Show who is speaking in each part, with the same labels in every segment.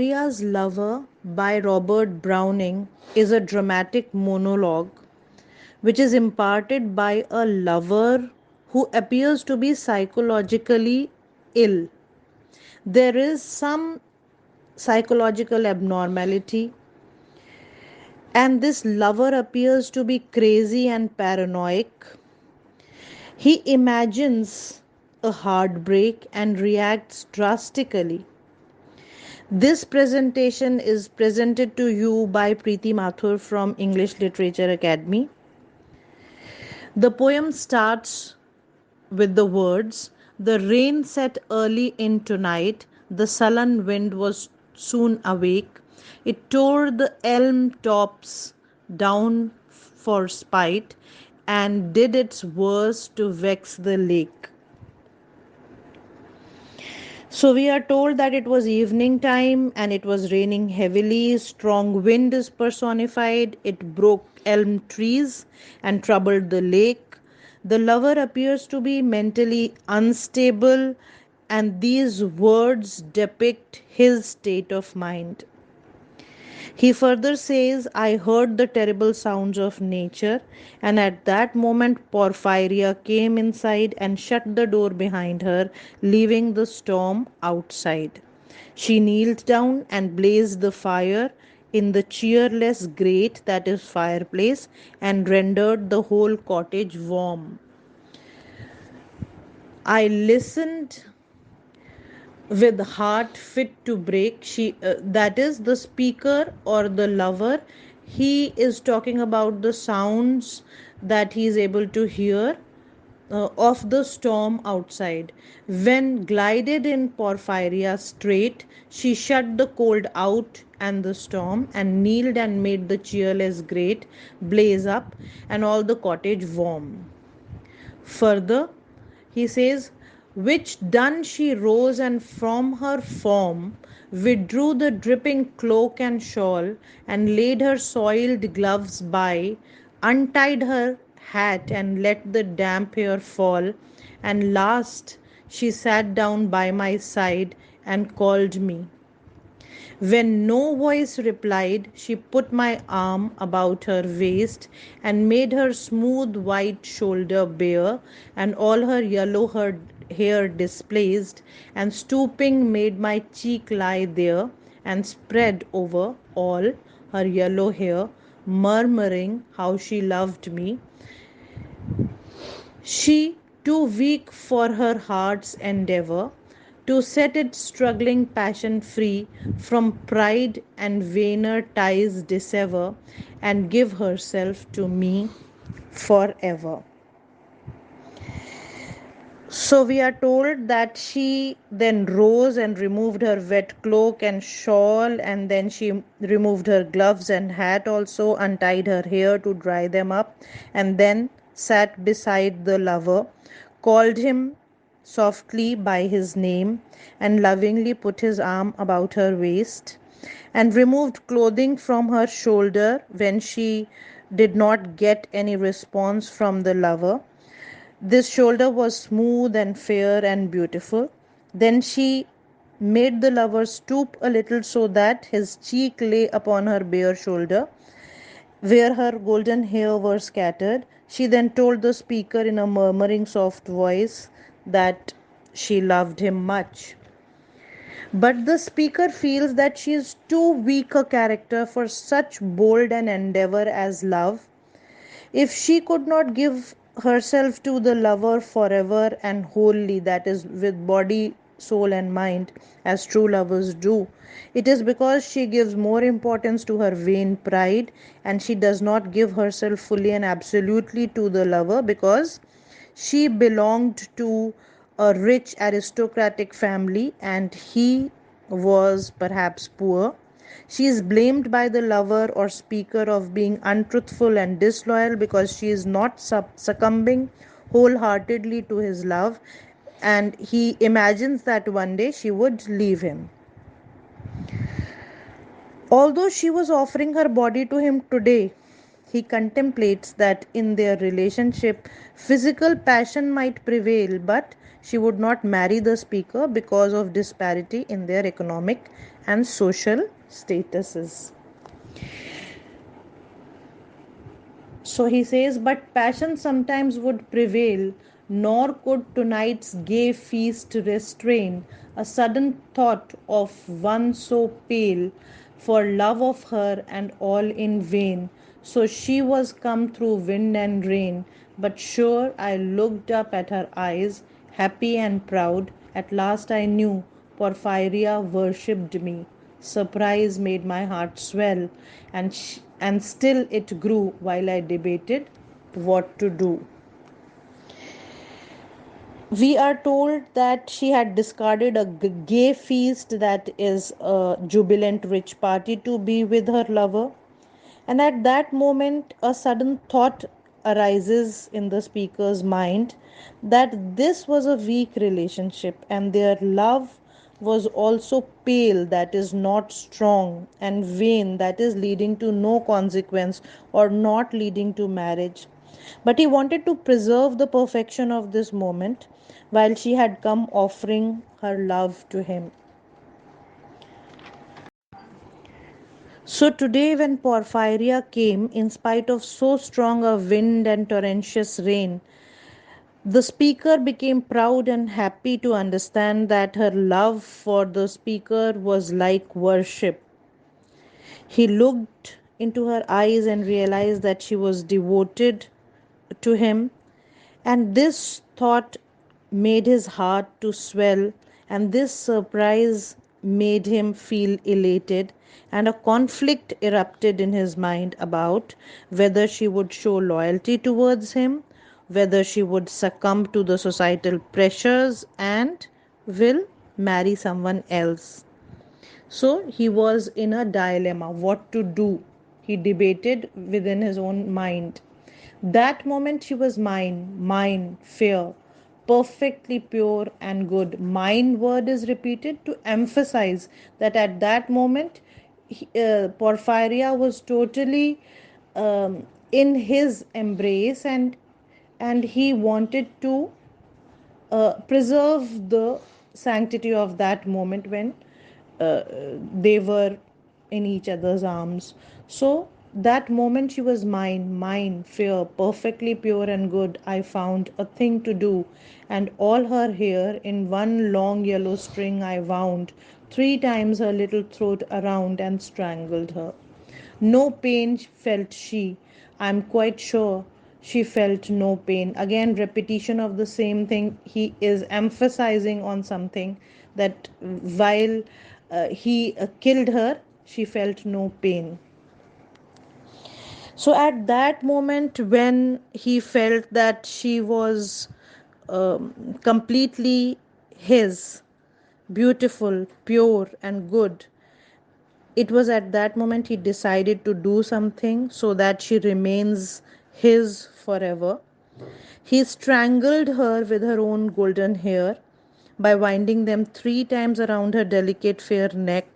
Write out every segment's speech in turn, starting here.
Speaker 1: Porphyria's Lover by Robert Browning is a dramatic monologue which is imparted by a lover who appears to be psychologically ill. There is some psychological abnormality, and this lover appears to be crazy and paranoid. He imagines a heartbreak and reacts drastically. This presentation is presented to you by Preeti Mathur from English Literature Academy. The poem starts with the words, "The rain set early in tonight, the sullen wind was soon awake. It tore the elm tops down for spite, and did its worst to vex the lake." So we are told that it was evening time and it was raining heavily. Strong wind is personified. It broke elm trees and troubled the lake. The lover appears to be mentally unstable, and these words depict his state of mind. He further says, "I heard the terrible sounds of nature, and at that moment Porphyria came inside and shut the door behind her, leaving the storm outside. She kneeled down and blazed the fire in the cheerless grate, that is, fireplace, and rendered the whole cottage warm. I listened with heart fit to break." That is the speaker or the lover. He is talking about the sounds that he is able to hear of the storm outside. When glided in Porphyria strait, she shut the cold out and the storm, and kneeled and made the cheerless grate blaze up and all the cottage warm. Further, he says, "Which done, she rose, and from her form withdrew the dripping cloak and shawl, and laid her soiled gloves by, untied her hat, and let the damp hair fall, and last she sat down by my side and called me. When no voice replied, she put my arm about her waist, and made her smooth white shoulder bare, and all her yellow hair displaced, and stooping made my cheek lie there, and spread over all her yellow hair, murmuring how she loved me. She, too weak for her heart's endeavor, to set its struggling passion free, from pride and vainer ties dissever, and give herself to me forever." So we are told that she then rose and removed her wet cloak and shawl, and then she removed her gloves and hat also, untied her hair to dry them up, and then sat beside the lover, called him softly by his name, and lovingly put his arm about her waist, and removed clothing from her shoulder when she did not get any response from the lover. This shoulder was smooth and fair and beautiful. Then she made the lover stoop a little so that his cheek lay upon her bare shoulder, where her golden hair were scattered. She then told the speaker in a murmuring soft voice that she loved him much. But the speaker feels that she is too weak a character for such bold an endeavor as love. If she could not give herself to the lover forever and wholly, that is, with body, soul, and mind, as true lovers do, it is because she gives more importance to her vain pride, and she does not give herself fully and absolutely to the lover because she belonged to a rich aristocratic family and he was perhaps poor. She is blamed by the lover or speaker of being untruthful and disloyal because she is not succumbing wholeheartedly to his love, and he imagines that one day she would leave him. Although she was offering her body to him today, he contemplates that in their relationship, physical passion might prevail, but she would not marry the speaker because of disparity in their economic and social statuses. So he says, but passion sometimes would prevail, nor could tonight's gay feast restrain a sudden thought of one so pale, for love of her and all in vain. So she was come through wind and rain, but sure I looked up at her eyes, happy and proud. At last I knew Porphyria worshipped me. Surprise made my heart swell, and still it grew while I debated what to do. We are told that she had discarded a gay feast, that is a jubilant rich party, to be with her lover. And at that moment, a sudden thought arises in the speaker's mind that this was a weak relationship and their love was also pale, that is not strong, and vain, that is leading to no consequence or not leading to marriage. But he wanted to preserve the perfection of this moment while she had come offering her love to him. So today, when Porphyria came, in spite of so strong a wind and torrentious rain, the speaker became proud and happy to understand that her love for the speaker was like worship. He looked into her eyes and realized that she was devoted to him, and this thought made his heart to swell, and this surprise made him feel elated, and a conflict erupted in his mind about whether she would show loyalty towards him, whether she would succumb to the societal pressures and will marry someone else. So he was in a dilemma what to do. He debated within his own mind. That moment she was mine, fair, perfectly pure and good. Mine word is repeated to emphasize that at that moment, Porphyria was totally in his embrace, and he wanted to preserve the sanctity of that moment when uh, they were in each other's arms. So that moment she was mine, fair, perfectly pure and good. I found a thing to do, and all her hair in one long yellow string I wound 3 times her little throat around and strangled her. No pain felt she. I am quite sure she felt no pain. Again, repetition of the same thing. He is emphasizing on something that while he killed her, she felt no pain. So at that moment, when he felt that she was completely his, beautiful, pure, and good, it was at that moment he decided to do something so that she remains his forever. He strangled her with her own golden hair by winding them 3 times around her delicate fair neck,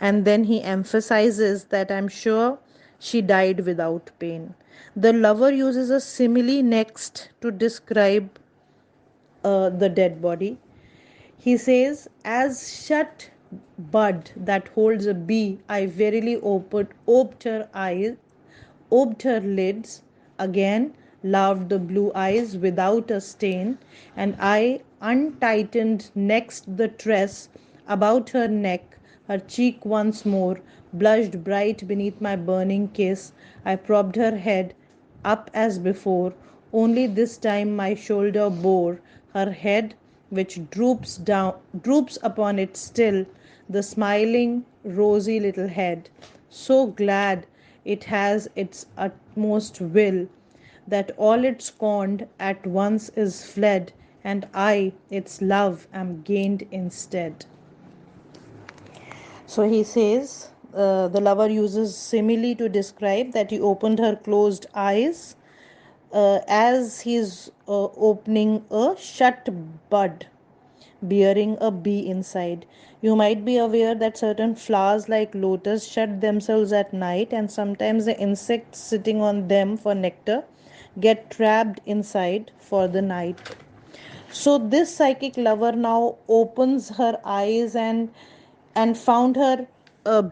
Speaker 1: and then he emphasizes that I'm sure she died without pain. The lover uses a simile next to describe the dead body. He says, as shut bud that holds a bee, I verily oped her eyes, oped her lids, again laved the blue eyes without a stain, and I untightened next the tress about her neck, her cheek once more blushed bright beneath my burning kiss. I propped her head up as before, only this time my shoulder bore her head, which droops upon it still, the smiling, rosy little head, so glad it has its utmost will, that all it scorned at once is fled, and I, its love, am gained instead. So he says, the lover uses simile to describe that he opened her closed eyes as he's opening a shut bud, bearing a bee inside. You might be aware that certain flowers like lotus shut themselves at night, and sometimes the insects sitting on them for nectar get trapped inside for the night. So this psychic lover now opens her eyes and found her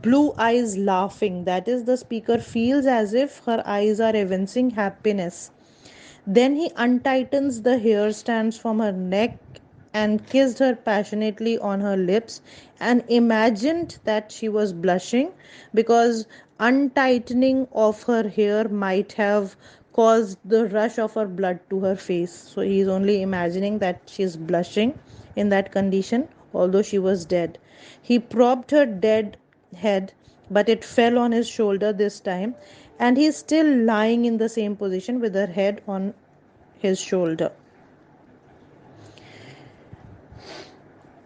Speaker 1: blue eyes laughing. That is, the speaker feels as if her eyes are evincing happiness. Then he untightens the hair strands from her neck and kissed her passionately on her lips, and imagined that she was blushing because untightening of her hair might have caused the rush of her blood to her face. So he is only imagining that she is blushing in that condition, although she was dead. He propped her dead head, but it fell on his shoulder this time, and he is still lying in the same position with her head on his shoulder.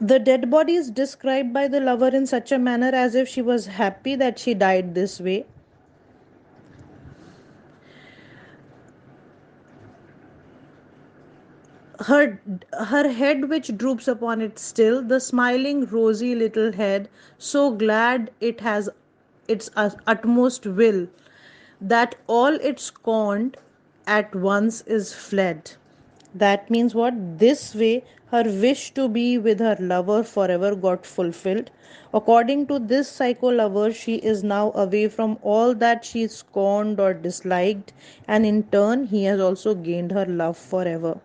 Speaker 1: The dead body is described by the lover in such a manner as if she was happy that she died this way. Her, her head which droops upon it still, the smiling rosy little head, so glad it has its utmost will, that all it scorned at once is fled. That means what? This way, her wish to be with her lover forever got fulfilled. According to this psycho lover, she is now away from all that she scorned or disliked, and in turn, he has also gained her love forever.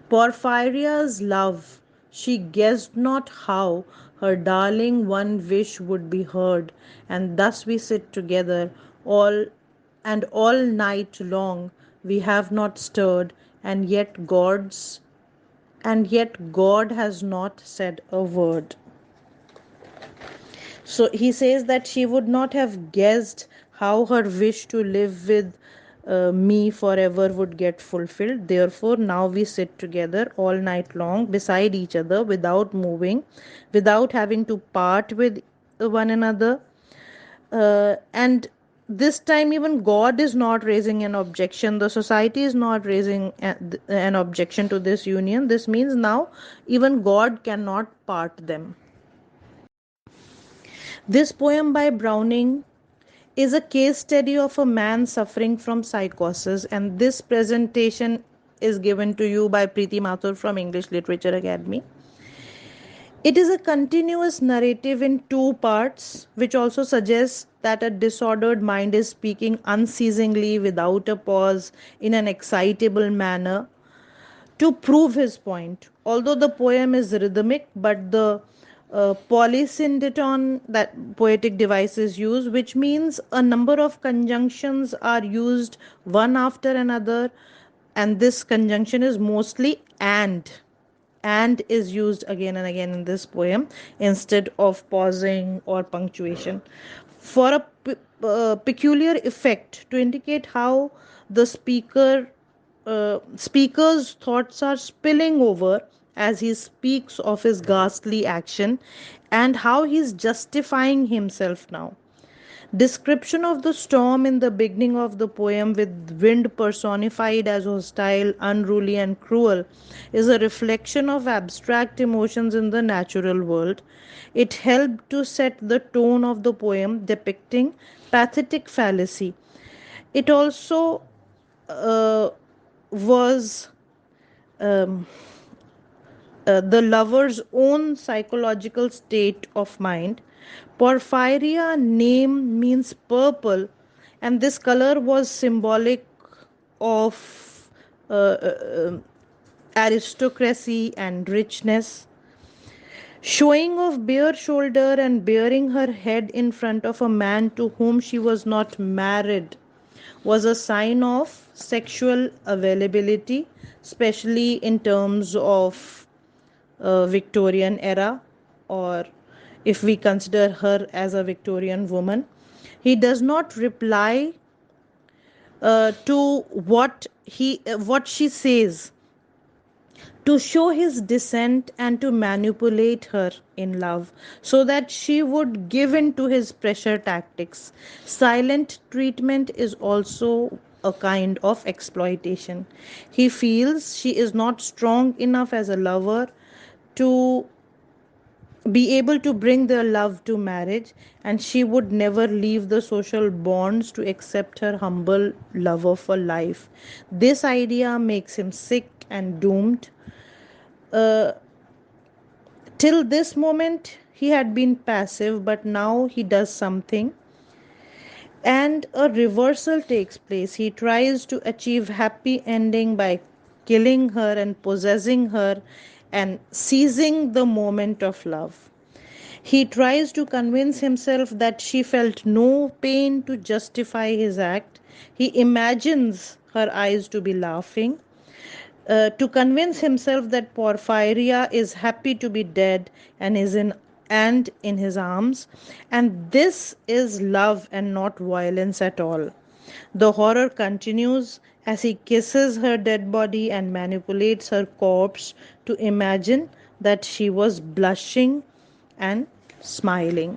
Speaker 1: Porphyria's love, she guessed not how her darling one wish would be heard, and thus we sit together all night long we have not stirred, and yet God has not said a word. So he says that she would not have guessed how her wish to live with me forever would get fulfilled. Therefore, now we sit together all night long beside each other without moving, without having to part with one another. And this time, even God is not raising an objection. The society is not raising an objection to this union. This means now even God cannot part them. This poem by Browning is a case study of a man suffering from psychosis, and this presentation is given to you by Preeti Mathur from English Literature Academy. It is a continuous narrative in two parts, which also suggests that a disordered mind is speaking unceasingly without a pause in an excitable manner to prove his point. Although the poem is rhythmic, but the polysyndeton, that poetic device, is used, which means a number of conjunctions are used one after another, and this conjunction is mostly and is used again and again in this poem instead of pausing or punctuation for a peculiar effect to indicate how the speaker's thoughts are spilling over as he speaks of his ghastly action and how he's justifying himself now. Description of the storm in the beginning of the poem, with wind personified as hostile, unruly, and cruel, is a reflection of abstract emotions in the natural world. It helped to set the tone of the poem, depicting pathetic fallacy. It also uh, was um, the lover's own psychological state of mind. Porphyria name means purple, and this color was symbolic of uh, uh, aristocracy and richness. Showing of bare shoulder and bearing her head in front of a man to whom she was not married was a sign of sexual availability, especially in terms of Victorian era, or if we consider her as a Victorian woman. He does not reply to what she says to show his dissent and to manipulate her in love so that she would give in to his pressure tactics. Silent treatment is also a kind of exploitation. He feels she is not strong enough as a lover to be able to bring their love to marriage, and she would never leave the social bonds to accept her humble lover for life. This idea makes him sick and doomed. Uh, till this moment, he had been passive, but now he does something, and a reversal takes place. He tries to achieve happy ending by killing her and possessing her and seizing the moment of love. He tries to convince himself that she felt no pain to justify his act. He imagines her eyes to be laughing, to convince himself that Porphyria is happy to be dead and in his arms, and this is love and not violence at all. The horror continues as he kisses her dead body and manipulates her corpse to imagine that she was blushing and smiling.